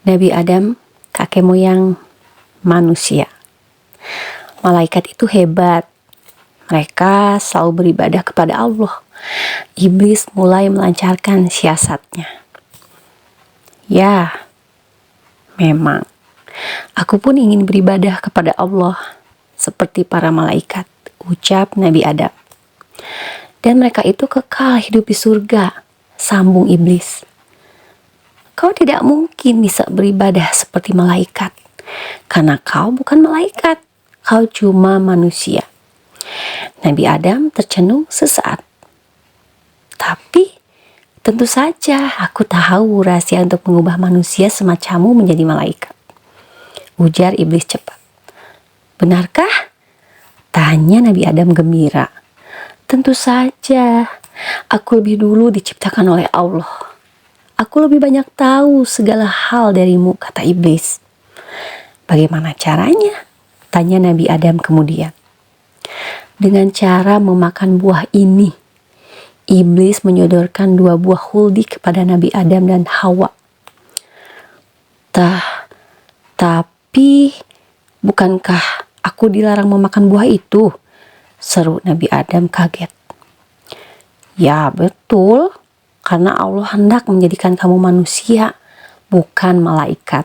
Nabi Adam, kakek moyang manusia. Malaikat itu hebat. Mereka selalu beribadah kepada Allah. Iblis mulai melancarkan siasatnya. Ya, memang. Aku pun ingin beribadah kepada Allah seperti para malaikat, ucap Nabi Adam. Dan mereka itu kekal hidup di surga, sambung iblis. Kau tidak mungkin bisa beribadah seperti malaikat, karena kau bukan malaikat, kau cuma manusia. Nabi Adam tercenung sesaat. Tapi, tentu saja aku tahu rahasia untuk mengubah manusia semacammu menjadi malaikat, ujar iblis cepat. Benarkah? Tanya Nabi Adam gembira. Tentu saja, aku lebih dulu diciptakan oleh Allah. Aku lebih banyak tahu segala hal darimu, kata iblis. Bagaimana caranya? Tanya Nabi Adam kemudian. Dengan cara memakan buah ini. Iblis menyodorkan 2 buah huldi kepada Nabi Adam dan Hawa. Tapi bukankah aku dilarang memakan buah itu? Seru Nabi Adam kaget. Ya betul. Karena Allah hendak menjadikan kamu manusia, bukan malaikat.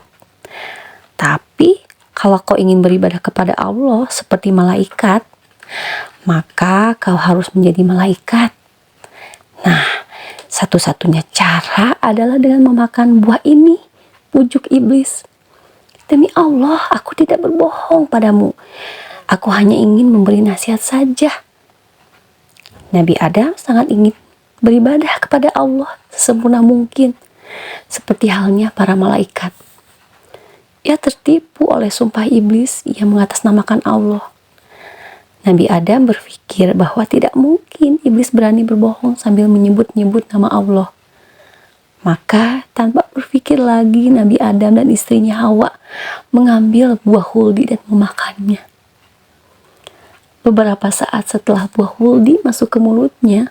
Tapi, kalau kau ingin beribadah kepada Allah seperti malaikat, maka kau harus menjadi malaikat. Nah, satu-satunya cara adalah dengan memakan buah ini, ujuk iblis. Demi Allah, aku tidak berbohong padamu. Aku hanya ingin memberi nasihat saja. Nabi Adam sangat ingin beribadah kepada Allah sesempurna mungkin, seperti halnya para malaikat. Ia tertipu oleh sumpah iblis yang mengatasnamakan Allah. Nabi Adam berpikir bahwa tidak mungkin iblis berani berbohong sambil menyebut-nyebut nama Allah. Maka tanpa berpikir lagi, Nabi Adam dan istrinya Hawa mengambil buah huldi dan memakannya. Beberapa saat setelah buah huldi masuk ke mulutnya,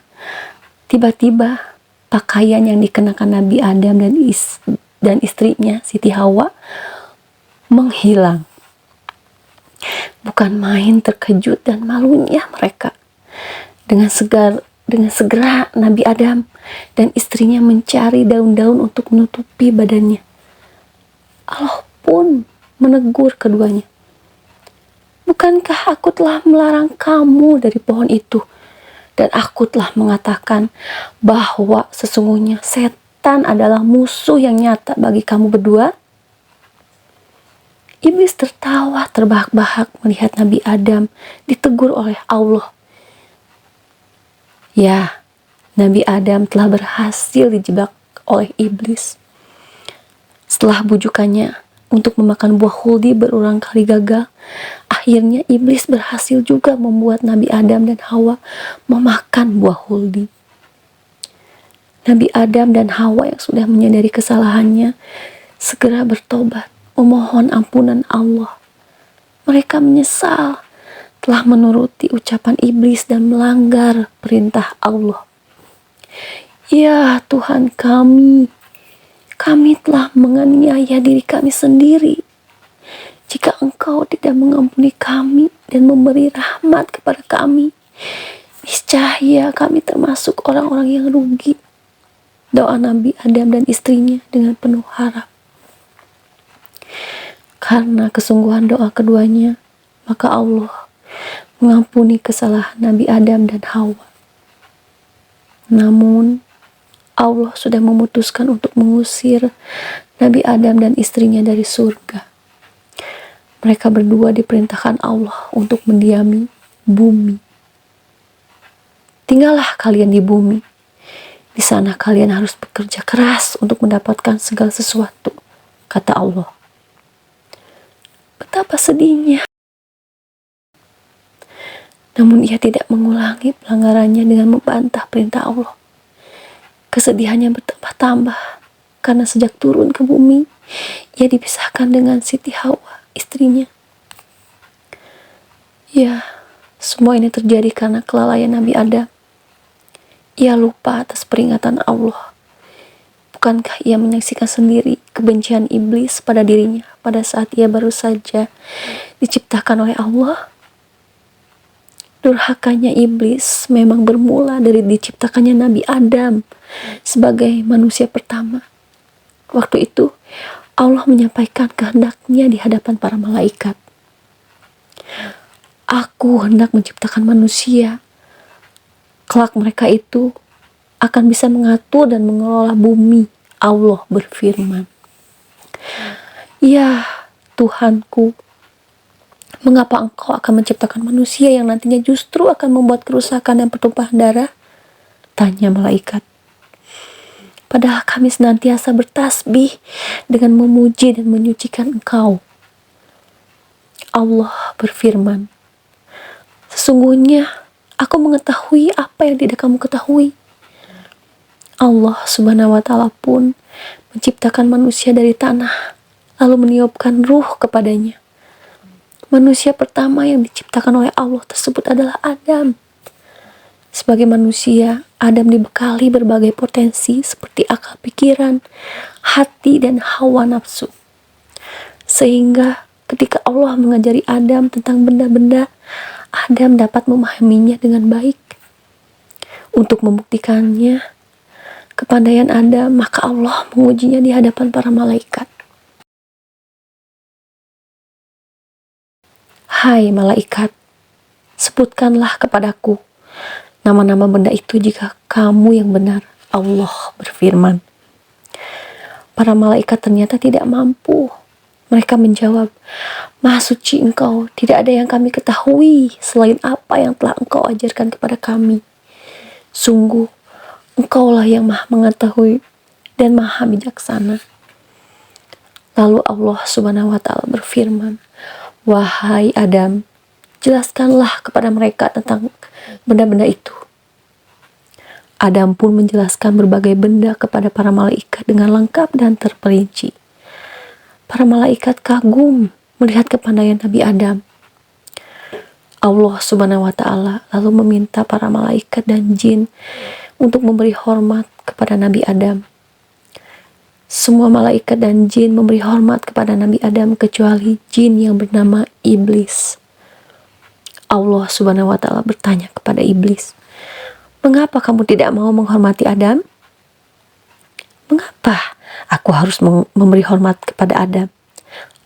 tiba-tiba pakaian yang dikenakan Nabi Adam dan istrinya Siti Hawa menghilang. Bukan main terkejut dan malunya mereka. Dengan segera Nabi Adam dan istrinya mencari daun-daun untuk menutupi badannya. Allah pun menegur keduanya. Bukankah aku telah melarang kamu dari pohon itu? Dan aku telah mengatakan bahwa sesungguhnya setan adalah musuh yang nyata bagi kamu berdua. Iblis tertawa terbahak-bahak melihat Nabi Adam ditegur oleh Allah. Ya, Nabi Adam telah berhasil dijebak oleh iblis. Setelah bujukannya untuk memakan buah huldi berulang kali gagal, akhirnya iblis berhasil juga membuat Nabi Adam dan Hawa memakan buah huldi. Nabi Adam dan Hawa yang sudah menyadari kesalahannya segera bertobat, memohon ampunan Allah. Mereka menyesal telah menuruti ucapan iblis dan melanggar perintah Allah. Ya Tuhan kami telah menganiaya diri kami sendiri. Jika Engkau tidak mengampuni kami dan memberi rahmat kepada kami, niscaya kami termasuk orang-orang yang rugi. Doa Nabi Adam dan istrinya dengan penuh harap. Karena kesungguhan doa keduanya, maka Allah mengampuni kesalahan Nabi Adam dan Hawa. Namun, Allah sudah memutuskan untuk mengusir Nabi Adam dan istrinya dari surga. Mereka berdua diperintahkan Allah untuk mendiami bumi. Tinggallah kalian di bumi. Di sana kalian harus bekerja keras untuk mendapatkan segala sesuatu, kata Allah. Betapa sedihnya. Namun ia tidak mengulangi pelanggarannya dengan membantah perintah Allah. Kesedihannya bertambah-tambah karena sejak turun ke bumi, ia dipisahkan dengan Siti Hawa, istrinya. Ya, semua ini terjadi karena kelalaian Nabi Adam. Ia lupa atas peringatan Allah. Bukankah ia menyaksikan sendiri kebencian iblis pada dirinya pada saat ia baru saja diciptakan oleh Allah. Durhakanya iblis memang bermula dari diciptakannya Nabi Adam sebagai manusia pertama. Waktu itu Allah menyampaikan kehendaknya di hadapan para malaikat. Aku hendak menciptakan manusia. Kelak mereka itu akan bisa mengatur dan mengelola bumi. Allah berfirman, "Ya Tuhanku, mengapa engkau akan menciptakan manusia yang nantinya justru akan membuat kerusakan dan pertumpahan darah?" Tanya malaikat. Padahal kami senantiasa bertasbih dengan memuji dan menyucikan engkau. Allah berfirman, "Sesungguhnya aku mengetahui apa yang tidak kamu ketahui." Allah Subhanahu wa Ta'ala pun menciptakan manusia dari tanah, lalu meniupkan ruh kepadanya. Manusia pertama yang diciptakan oleh Allah tersebut adalah Adam. Sebagai manusia, Adam dibekali berbagai potensi seperti akal pikiran, hati, dan hawa nafsu. Sehingga ketika Allah mengajari Adam tentang benda-benda, Adam dapat memahaminya dengan baik. Untuk membuktikannya, kepandaian Adam, maka Allah mengujinya di hadapan para malaikat. Hai malaikat, sebutkanlah kepadaku nama-nama benda itu jika kamu yang benar. Allah berfirman. Para malaikat ternyata tidak mampu. Mereka menjawab, "Maha suci engkau, tidak ada yang kami ketahui selain apa yang telah engkau ajarkan kepada kami. Sungguh, engkaulah yang maha mengetahui dan maha bijaksana." Lalu Allah Subhanahu wa Ta'ala berfirman, "Wahai Adam, jelaskanlah kepada mereka tentang benda-benda itu." Adam pun menjelaskan berbagai benda kepada para malaikat dengan lengkap dan terperinci. Para malaikat kagum melihat kepandaian Nabi Adam. Allah Subhanahu wa Ta'ala lalu meminta para malaikat dan jin untuk memberi hormat kepada Nabi Adam. Semua malaikat dan jin memberi hormat kepada Nabi Adam kecuali jin yang bernama Iblis. Allah Subhanahu wa Ta'ala bertanya kepada Iblis, "Mengapa kamu tidak mau menghormati Adam?" "Mengapa aku harus memberi hormat kepada Adam?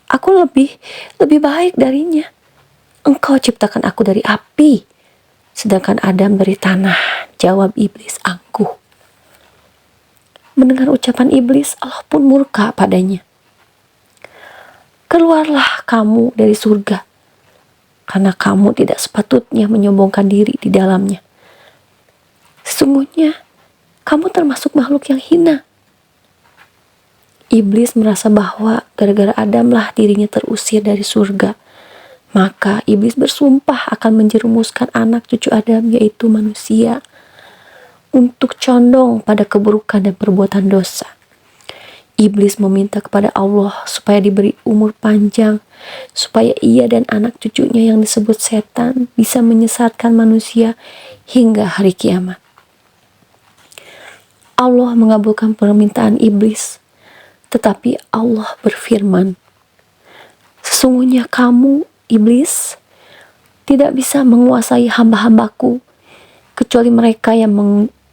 Aku lebih baik darinya. Engkau ciptakan aku dari api, sedangkan Adam dari tanah," jawab Iblis angkuh. Mendengar ucapan Iblis, Allah pun murka padanya. "Keluarlah kamu dari surga, karena kamu tidak sepatutnya menyombongkan diri di dalamnya. Sesungguhnya kamu termasuk makhluk yang hina." Iblis merasa bahwa gara-gara Adamlah dirinya terusir dari surga. Maka iblis bersumpah akan menjerumuskan anak cucu Adam, yaitu manusia, untuk condong pada keburukan dan perbuatan dosa. Iblis meminta kepada Allah supaya diberi umur panjang, supaya ia dan anak cucunya yang disebut setan bisa menyesatkan manusia hingga hari kiamat. Allah mengabulkan permintaan iblis, tetapi Allah berfirman, "Sesungguhnya kamu, Iblis, tidak bisa menguasai hamba-hambaku kecuali mereka yang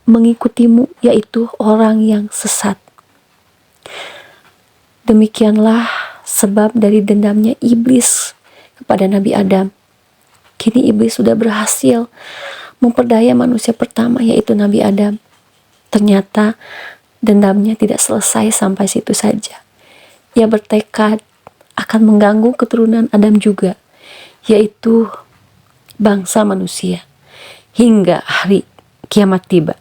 mengikutimu, yaitu orang yang sesat." Demikianlah sebab dari dendamnya iblis kepada Nabi Adam. Kini iblis sudah berhasil memperdaya manusia pertama, yaitu Nabi Adam. Ternyata dendamnya tidak selesai sampai situ saja. Ia bertekad akan mengganggu keturunan Adam juga, yaitu bangsa manusia, hingga hari kiamat tiba.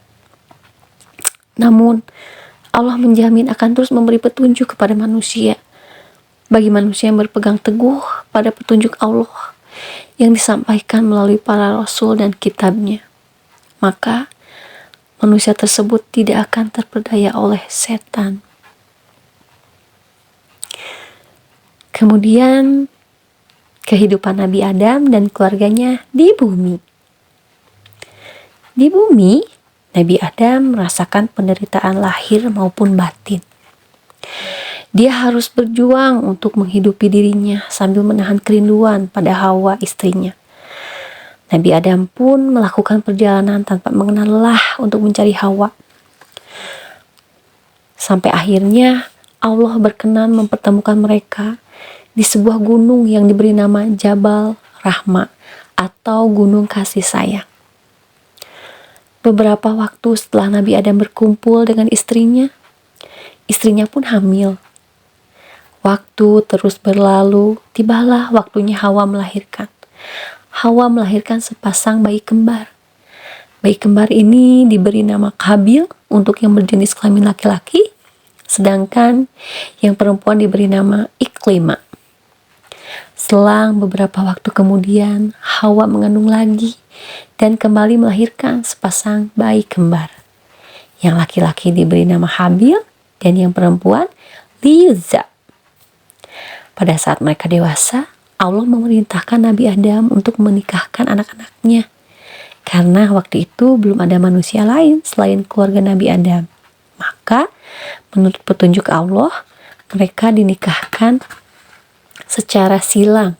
Namun Allah menjamin akan terus memberi petunjuk kepada manusia. Bagi manusia yang berpegang teguh pada petunjuk Allah yang disampaikan melalui para rasul dan kitabnya, maka manusia tersebut tidak akan terperdaya oleh setan. Kemudian kehidupan Nabi Adam dan keluarganya di bumi. Di bumi, Nabi Adam merasakan penderitaan lahir maupun batin. Dia harus berjuang untuk menghidupi dirinya sambil menahan kerinduan pada Hawa, istrinya. Nabi Adam pun melakukan perjalanan tanpa mengenal lelah untuk mencari Hawa. Sampai akhirnya Allah berkenan mempertemukan mereka di sebuah gunung yang diberi nama Jabal Rahma atau Gunung Kasih Sayang. Beberapa waktu setelah Nabi Adam berkumpul dengan istrinya pun hamil. Waktu terus berlalu, tibalah waktunya Hawa melahirkan. Hawa melahirkan sepasang bayi kembar. Bayi kembar ini diberi nama Qabil untuk yang berjenis kelamin laki-laki, sedangkan yang perempuan diberi nama Iklima. Selang beberapa waktu kemudian, Hawa mengandung lagi dan kembali melahirkan sepasang bayi kembar. Yang laki-laki diberi nama Habil dan yang perempuan Liza. Pada saat mereka dewasa, Allah memerintahkan Nabi Adam untuk menikahkan anak-anaknya. Karena waktu itu belum ada manusia lain selain keluarga Nabi Adam. Maka, menurut petunjuk Allah, mereka dinikahkan secara silang,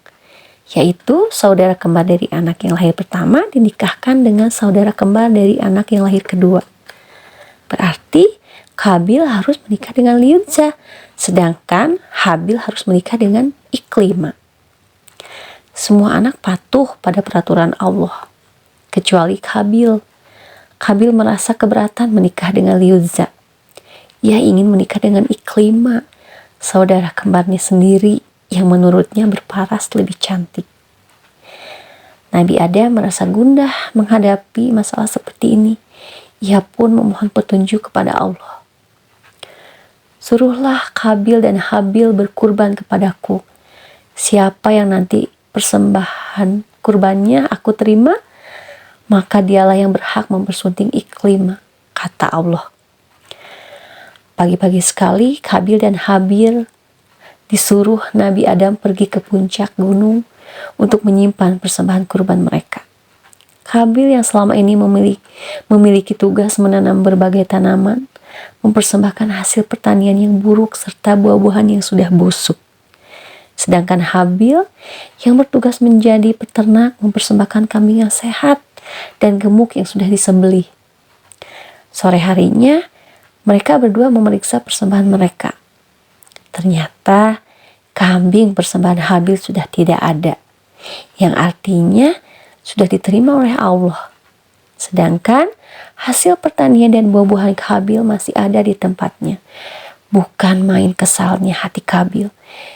yaitu saudara kembar dari anak yang lahir pertama dinikahkan dengan saudara kembar dari anak yang lahir kedua. Berarti Qabil harus menikah dengan Liza, sedangkan Habil harus menikah dengan Iklima. Semua anak patuh pada peraturan Allah, kecuali Qabil. Qabil merasa keberatan menikah dengan Liza. Ia ingin menikah dengan Iklima, saudara kembarnya sendiri yang menurutnya berparas lebih cantik. Nabi Adam merasa gundah menghadapi masalah seperti ini. Ia pun memohon petunjuk kepada Allah. Suruhlah Qabil dan Habil berkurban kepadaku. Siapa yang nanti persembahan kurbannya aku terima, maka dialah yang berhak mempersunting Iklima, kata Allah. Pagi-pagi sekali Qabil dan Habil disuruh Nabi Adam pergi ke puncak gunung untuk menyimpan persembahan kurban mereka. Qabil yang selama ini memiliki tugas menanam berbagai tanaman, mempersembahkan hasil pertanian yang buruk serta buah-buahan yang sudah busuk. Sedangkan Habil yang bertugas menjadi peternak mempersembahkan kambing yang sehat dan gemuk yang sudah disembelih. Sore harinya, mereka berdua memeriksa persembahan mereka. Ternyata kambing persembahan Habil sudah tidak ada, yang artinya sudah diterima oleh Allah. Sedangkan hasil pertanian dan buah-buahan Qabil masih ada di tempatnya. Bukan main kesalnya hati Qabil,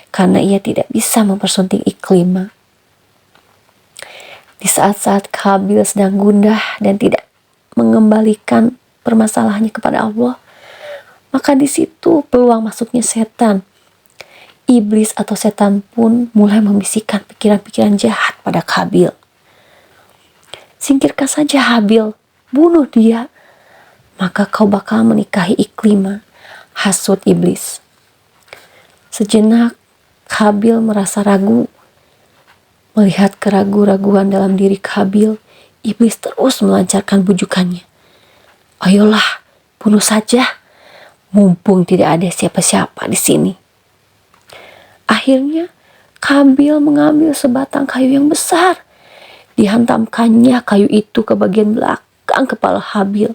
karena ia tidak bisa mempersunting Iklima. Di saat-saat Qabil sedang gundah dan tidak mengembalikan permasalahannya kepada Allah, maka di situ peluang masuknya setan. Iblis atau setan pun mulai membisikkan pikiran-pikiran jahat pada Qabil. Singkirkan saja Habil, bunuh dia, maka kau bakal menikahi Iklima, hasut iblis. Sejenak Qabil merasa ragu. Melihat keraguan-raguan dalam diri Qabil, iblis terus melancarkan bujukannya. Ayolah, bunuh saja, mumpung tidak ada siapa-siapa di sini. Akhirnya Qabil mengambil sebatang kayu yang besar. Dihantamkannya kayu itu ke bagian belakang kepala Habil.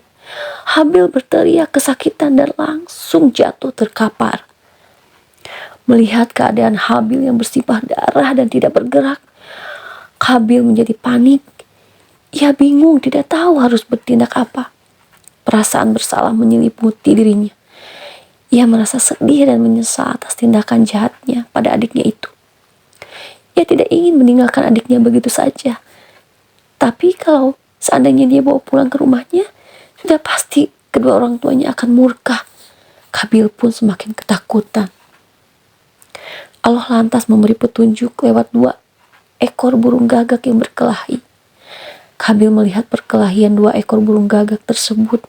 Habil berteriak kesakitan dan langsung jatuh terkapar. Melihat keadaan Habil yang bersimbah darah dan tidak bergerak, Qabil menjadi panik. Ia bingung, tidak tahu harus bertindak apa. Perasaan bersalah menyelimuti dirinya. Ia merasa sedih dan menyesal atas tindakan jahatnya pada adiknya itu. Ia tidak ingin meninggalkan adiknya begitu saja. Tapi kalau seandainya dia bawa pulang ke rumahnya, sudah pasti kedua orang tuanya akan murka. Qabil pun semakin ketakutan. Allah lantas memberi petunjuk lewat 2 ekor burung gagak yang berkelahi. Qabil melihat perkelahian 2 ekor burung gagak tersebut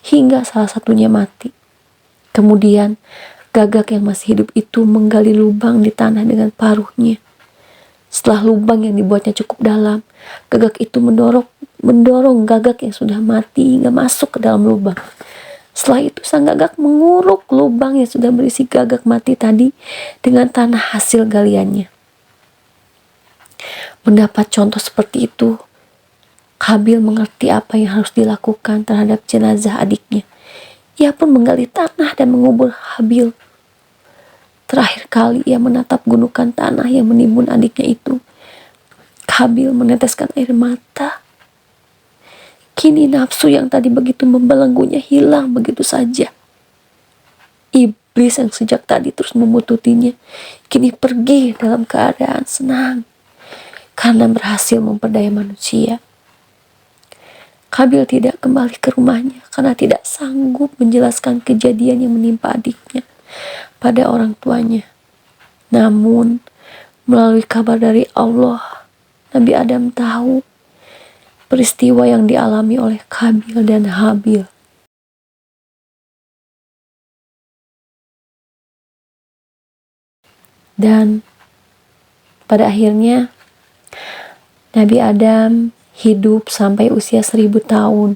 hingga salah satunya mati. Kemudian gagak yang masih hidup itu menggali lubang di tanah dengan paruhnya. Setelah lubang yang dibuatnya cukup dalam, gagak itu mendorong gagak yang sudah mati hingga masuk ke dalam lubang. Setelah itu sang gagak menguruk lubang yang sudah berisi gagak mati tadi dengan tanah hasil galiannya. Mendapat contoh seperti itu, Kabil mengerti apa yang harus dilakukan terhadap jenazah adiknya. Ia pun menggali tanah dan mengubur Habil. Terakhir kali ia menatap gundukan tanah yang menimbun adiknya itu, Kabil meneteskan air mata. Kini nafsu yang tadi begitu membelenggunya hilang begitu saja. Iblis yang sejak tadi terus memututinya, kini pergi dalam keadaan senang karena berhasil memperdaya manusia. Kabil tidak kembali ke rumahnya karena tidak sanggup menjelaskan kejadian yang menimpa adiknya pada orang tuanya. Namun, melalui kabar dari Allah, Nabi Adam tahu peristiwa yang dialami oleh Kabil dan Habil. Dan pada akhirnya Nabi Adam hidup sampai usia 1000 tahun.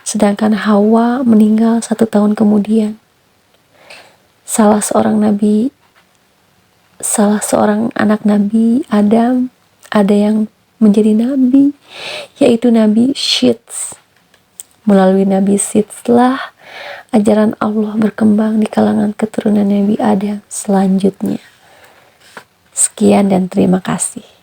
Sedangkan Hawa meninggal 1 tahun kemudian. Salah seorang anak Nabi Adam ada yang menjadi nabi, yaitu Nabi Syits. Melalui Nabi Syits lah ajaran Allah berkembang di kalangan keturunan Nabi Adam selanjutnya. Sekian dan terima kasih.